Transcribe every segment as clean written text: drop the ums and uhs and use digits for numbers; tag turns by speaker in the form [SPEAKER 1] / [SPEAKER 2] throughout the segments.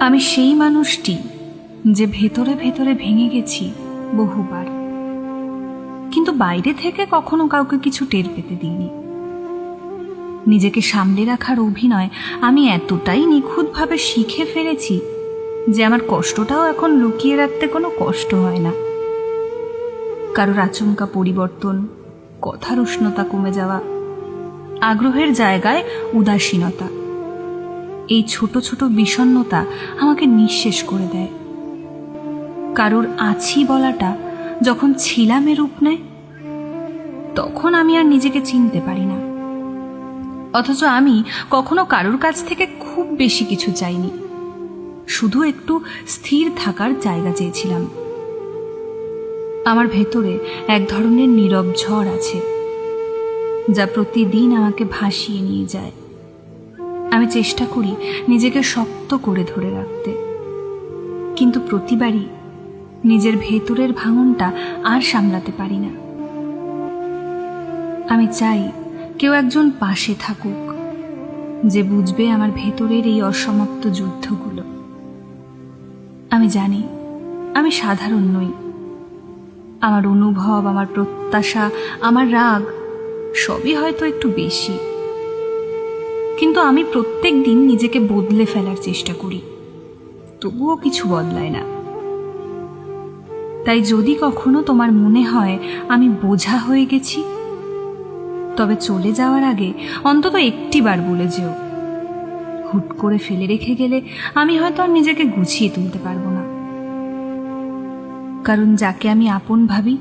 [SPEAKER 1] আমি সেই মানুষটি যে ভেতরে ভেতরে ভেঙে গেছি বহুবার, কিন্তু বাইরে থেকে কখনো কাউকে কিছু টের পেতে দিইনি। নিজেকে সামলে রাখার অভিনয় আমি এতটাই নিখুঁতভাবে শিখে ফেলেছি যে আমার কষ্টটাও এখন লুকিয়ে রাখতে কোনো কষ্ট হয় না। কারোর আচমকা পরিবর্তন, কথার উষ্ণতা কমে যাওয়া, আগ্রহের জায়গায় উদাসীনতা, এই ছোট ছোট বিষণ্ণতা আমাকে নিঃশেষ করে দেয়। কারোর আছি বলাটা যখন ছিলামে রূপ নেয়, তখন আমি আর নিজেকে চিনতে পারি না। অথচ আমি কখনো কারোর কাছ থেকে খুব বেশি কিছু চাইনি, শুধু একটু স্থির থাকার জায়গা চেয়েছিলাম। আমার ভেতরে এক ধরনের নীরব ঝড় আছে, যা প্রতিদিন আমাকে ভাসিয়ে নিয়ে যায়। আমি চেষ্টা করি নিজেকে শক্ত করে ধরে রাখতে, কিন্তু প্রতিবারই নিজের ভেতরের ভাঙনটা আর সামলাতে পারি না। আমি চাই কেউ একজন পাশে থাকুক, যে বুঝবে আমার ভেতরের এই অসমাপ্ত যুদ্ধগুলো। আমি জানি আমি সাধারণ নই। আমার অনুভব, আমার প্রত্যাশা, আমার রাগ সবই হয়তো একটু বেশি, কিন্তু আমি প্রত্যেক দিন নিজেকে বদলে ফেলার চেষ্টা করি, তবুও কিছু বদলায় না। তাই যদি কখনো তোমার মনে হয় আমি বোঝা হয়ে গেছি, তবে চলে যাওয়ার আগে অন্তত একটিবার বলে যেও। হুট করে ফেলে রেখে গেলে আমি হয়তো আর নিজেকে গুছিয়ে তুলতে পারবো না। কারণ যাকে আমি আপন ভাবি,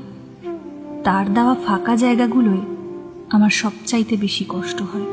[SPEAKER 1] তার দেওয়া ফাঁকা জায়গাগুলোয় আমার সবচাইতে বেশি কষ্ট হয়।